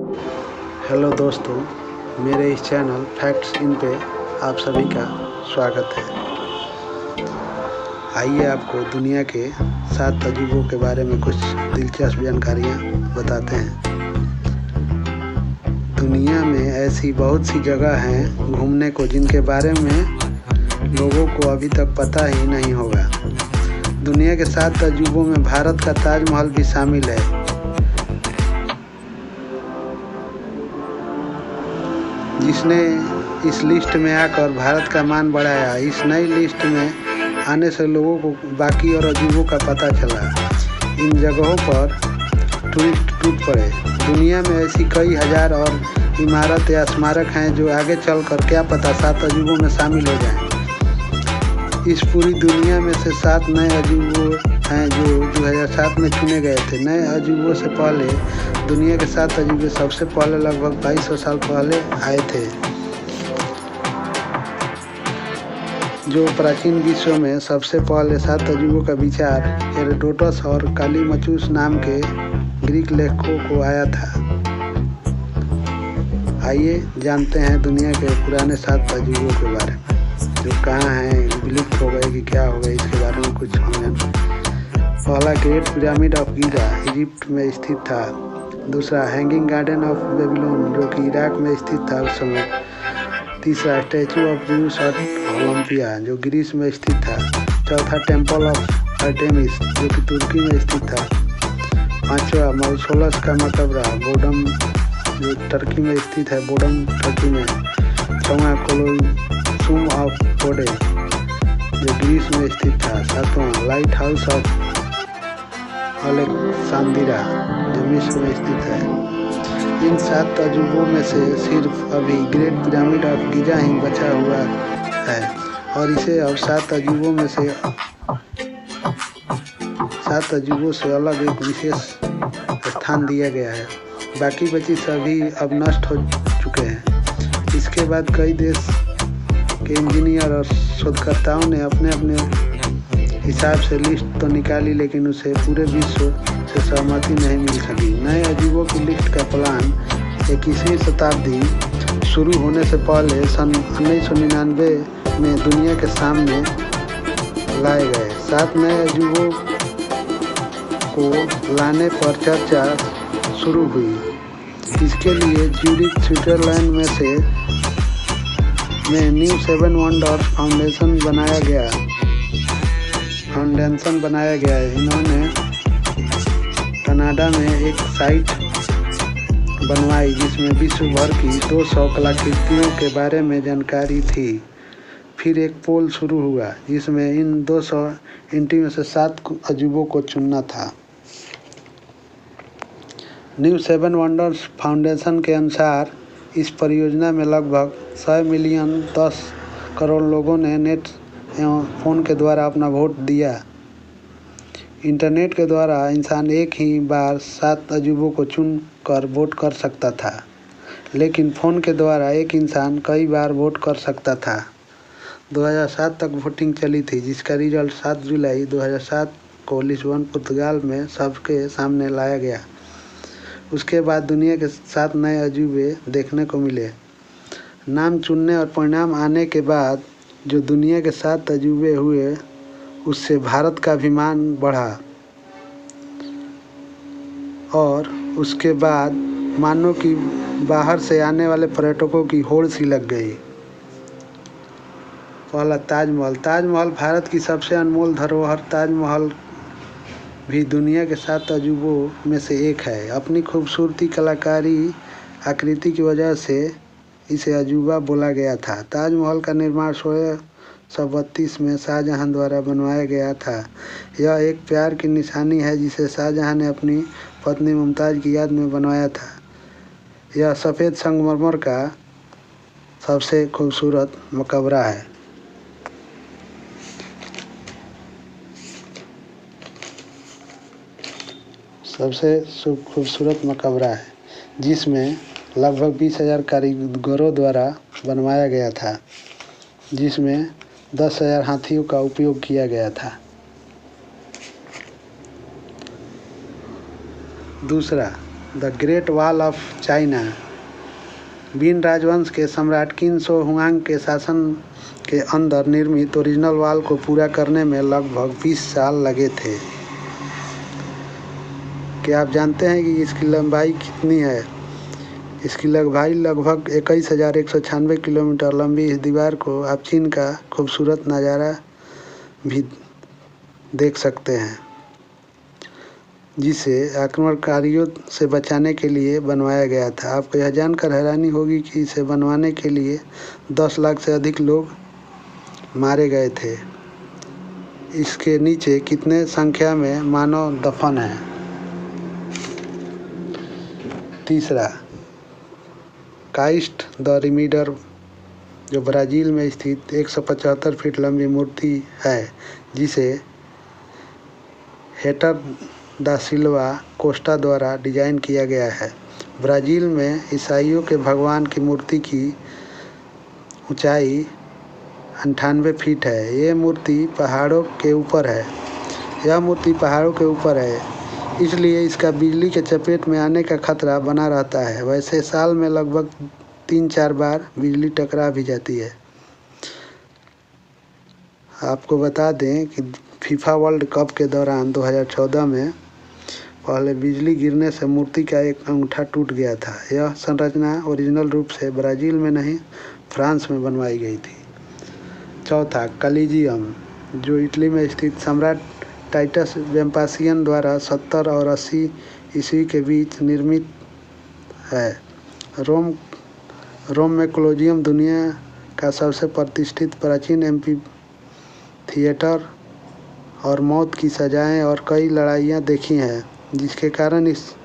Hello दोस्तों, मेरे इस चैनल फैक्ट्स इन पे आप सभी का स्वागत है। आइए आपको दुनिया के 7 अजूबों के बारे में कुछ दिलचस्प जानकारियाँ बताते हैं। दुनिया में ऐसी बहुत सी जगह हैं घूमने को जिनके बारे में लोगों को अभी तक पता ही नहीं होगा। दुनिया के 7 अजूबों में भारत का ताजमहल भी शामिल है। जिसने इस लिस्ट में आकर भारत का मान बढ़ाया। इस नई लिस्ट में आने से लोगों को बाकी और अजूबों का पता चला। इन जगहों पर टूरिस्ट टूट पड़े। दुनिया में ऐसी कई हजार और इमारत या स्मारक हैं जो आगे चलकर क्या पता 7 अजूबों में शामिल हो जाएं। इस पूरी दुनिया में से 7 नए अजूबे हैं जो 2007 में चुने गए थे। नए अजूबों से पहले दुनिया के 7 अजूबे सबसे पहले लगभग 2200 साल पहले आए थे। जो प्राचीन विश्व में सबसे पहले 7 अजूबों का विचार हेरोडोटस और कालीमचूस नाम के ग्रीक लेखकों को आया था। आइए जानते हैं दुनिया के पुराने 7 अजूबों के बारे में, जो कहाँ हैं, विलुप्त हो गए कि क्या हो गए, इसके बारे में कुछ समझें। पहला, great pyramid of Giza Egypt में स्थित था। दूसरा, हैंगिंग गार्डन ऑफ बेबीलोन जो कि इराक में स्थित था उस समय। तीसरा, statue of Zeus at Olympia जो ग्रीस में स्थित था। चौथा, टेम्पल ऑफ आर्टेमिस जो कि तुर्की में स्थित था। पांचवा, मौसोलस का मकबरा बोडम जो टर्की में स्थित है, बोडम टर्की में। छठवां, कोलोसुम ऑफ रोडे जो ग्रीस में स्थित था। सातवां, लाइट हाउस ऑफ अलेक्सांद्रिया जो मिस्र में स्थित है। इन 7 अजूबों में से सिर्फ अभी ग्रेट पिरामिड ऑफ गीजा ही बचा हुआ है और इसे अब 7 अजूबों से अलग एक विशेष स्थान दिया गया है। बाकी बची सभी अब नष्ट हो चुके हैं। इसके बाद कई देश के इंजीनियर और शोधकर्ताओं ने अपने अपने हिसाब से लिस्ट तो निकाली, लेकिन उसे पूरे विश्व से सहमति नहीं मिल सकी। नए अजूबों की लिस्ट का प्लान 21वीं शताब्दी शुरू होने से पहले सन 1999 में दुनिया के सामने लाए गए। 7 नए अजूबों को लाने पर चर्चा शुरू हुई। इसके लिए ज्यूरिख स्विट्जरलैंड में न्यू 7 वंडर्स फाउंडेशन बनाया गया है। इन्होंने कनाडा में एक साइट बनवाई जिसमें विश्व भर की 200 कलाकृतियों के बारे में जानकारी थी। फिर एक पोल शुरू हुआ जिसमें इन 200 एंट्री में से 7 अजूबों को चुनना था। न्यू 7 वंडर्स फाउंडेशन के अनुसार इस परियोजना में लगभग 100 मिलियन 10 करोड़ लोगों ने नेट एवं फ़ोन के द्वारा अपना वोट दिया। इंटरनेट के द्वारा इंसान एक ही बार 7 अजूबों को चुन कर वोट कर सकता था, लेकिन फ़ोन के द्वारा एक इंसान कई बार वोट कर सकता था। 2007 तक वोटिंग चली थी, जिसका रिजल्ट 7 जुलाई 2007 को लिस्बन पुर्तगाल में सबके सामने लाया गया। उसके बाद दुनिया के 7 नए अजूबे देखने को मिले। नाम चुनने और परिणाम आने के बाद जो दुनिया के 7 अजूबे हुए, उससे भारत का अभिमान बढ़ा और उसके बाद मानो कि बाहर से आने वाले पर्यटकों की होड़ सी लग गई। पहला, ताजमहल भारत की सबसे अनमोल धरोहर ताजमहल भी दुनिया के 7 अजूबों में से एक है। अपनी खूबसूरती, कलाकारी, आकृति की वजह से इसे अजूबा बोला गया था। ताजमहल का निर्माण 1632 में शाहजहां द्वारा बनवाया गया था। यह एक प्यार की निशानी है जिसे शाहजहां ने अपनी पत्नी मुमताज़ की याद में बनवाया था। यह सफ़ेद संगमरमर का सबसे खूबसूरत मकबरा है। जिसमें लगभग 20,000 कारीगरों द्वारा बनवाया गया था, जिसमें 10,000 हाथियों का उपयोग किया गया था। दूसरा, the great wall of China. बीन राजवंश के सम्राट किन शो हुआंग के शासन के अंदर निर्मित ओरिजिनल वॉल को पूरा करने में लगभग 20 साल लगे थे। क्या आप जानते हैं कि इसकी लंबाई कितनी है? इसकी लंबाई लगभग 21,196 किलोमीटर लंबी इस दीवार को आप चीन का खूबसूरत नज़ारा भी देख सकते हैं, जिसे आक्रमणकारियों से बचाने के लिए बनवाया गया था। आपको यह जानकर हैरानी होगी कि इसे बनवाने के लिए 10 लाख से अधिक लोग मारे गए थे। इसके नीचे कितने संख्या में मानव दफन हैं? तीसरा, काइस्ट द रिडीमर, जो ब्राज़ील में स्थित 175 फीट लंबी मूर्ति है, जिसे हेक्टर दा सिल्वा कोस्टा द्वारा डिजाइन किया गया है। ब्राज़ील में ईसाइयों के भगवान की मूर्ति की ऊंचाई 98 फीट है। यह मूर्ति पहाड़ों के ऊपर है, इसलिए इसका बिजली के चपेट में आने का खतरा बना रहता है। वैसे साल में लगभग 3-4 बार बिजली टकरा भी जाती है। आपको बता दें कि फीफा वर्ल्ड कप के दौरान 2014 में पहले बिजली गिरने से मूर्ति का एक अंगूठा टूट गया था। यह संरचना ओरिजिनल रूप से ब्राज़ील में नहीं, फ्रांस में बनवाई गई थी। चौथा, कॉलिजियम, जो इटली में स्थित सम्राट टाइटस वेस्पासियन द्वारा 70 और 80 ईस्वी के बीच निर्मित है। रोम में कोलोजियम दुनिया का सबसे प्रतिष्ठित प्राचीन एम्फी थिएटर और मौत की सजाएं और कई लड़ाइयाँ देखी हैं, जिसके कारण इस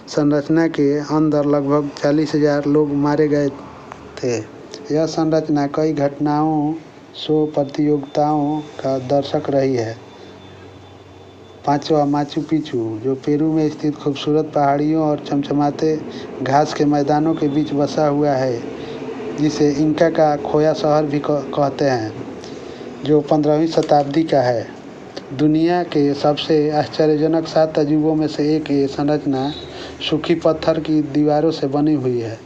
संरचना के अंदर लगभग 40,000 लोग मारे गए थे। यह संरचना कई घटनाओं, शो प्रतियोगिताओं का दर्शक रही है। पांचवा, माचू पिच्चू, जो पेरू में स्थित खूबसूरत पहाड़ियों और चमचमाते घास के मैदानों के बीच बसा हुआ है, जिसे इंका का खोया शहर भी कहते हैं, जो 15वीं शताब्दी का है। दुनिया के सबसे आश्चर्यजनक 7 अजूबों में से एक ये संरचना सूखी पत्थर की दीवारों से बनी हुई है।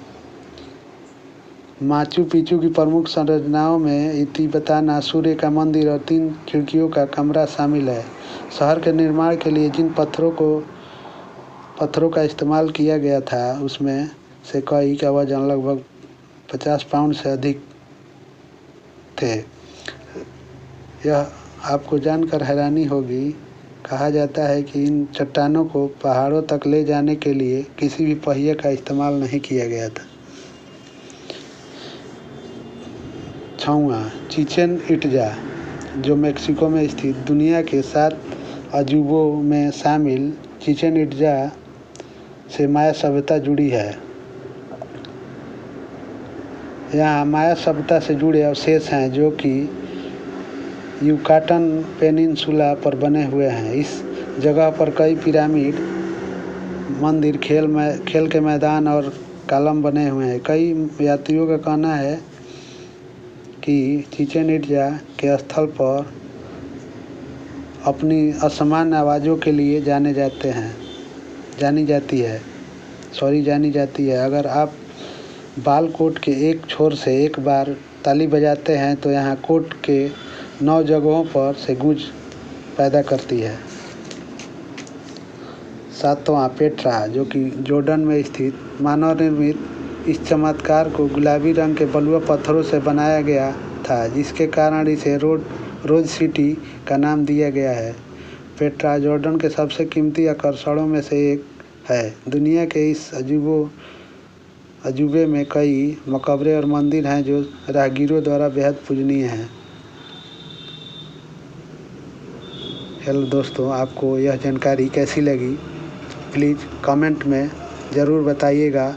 माचू पिच्चू की प्रमुख संरचनाओं में इतिबताना, सूर्य का मंदिर और 3 खिड़कियों का कमरा शामिल है। शहर के निर्माण के लिए जिन पत्थरों का इस्तेमाल किया गया था, उसमें से कई का वजन लगभग 50 पाउंड से अधिक थे। यह आपको जानकर हैरानी होगी, कहा जाता है कि इन चट्टानों को पहाड़ों तक ले जाने के लिए किसी भी पहिए का इस्तेमाल नहीं किया गया था। छठवां, चिचेन इट्जा, जो मेक्सिको में स्थित दुनिया के 7 अजूबों में शामिल चिचेन इट्जा से माया सभ्यता जुड़ी है। यहाँ माया सभ्यता से जुड़े अवशेष हैं, जो कि युकाटन पेनिनसुला पर बने हुए हैं। इस जगह पर कई पिरामिड, मंदिर, खेल के मैदान और कॉलम बने हुए हैं। कई यात्रियों का कहना है कि चिचेन इट्जा के स्थल पर अपनी असामान्य आवाज़ों के लिए जानी जाती है। अगर आप बाल कोट के एक छोर से एक बार ताली बजाते हैं तो यहाँ कोट के 9 जगहों पर से गूंज पैदा करती है। 7वां, पेट्रा, जो कि जॉर्डन में स्थित मानव निर्मित इस चमत्कार को गुलाबी रंग के बलुआ पत्थरों से बनाया गया था, जिसके कारण इसे रोज सिटी का नाम दिया गया है। पेट्रा जॉर्डन के सबसे कीमती आकर्षणों में से एक है। दुनिया के इस अजूबे में कई मकबरे और मंदिर हैं जो राहगीरों द्वारा बेहद पूजनीय हैं। हेलो दोस्तों, आपको यह जानकारी कैसी लगी? प्लीज़ कमेंट में ज़रूर बताइएगा,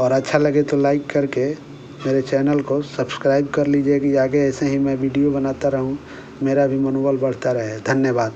और अच्छा लगे तो लाइक करके मेरे चैनल को सब्सक्राइब कर लीजिए कि आगे ऐसे ही मैं वीडियो बनाता रहूं, मेरा भी मनोबल बढ़ता रहे। धन्यवाद।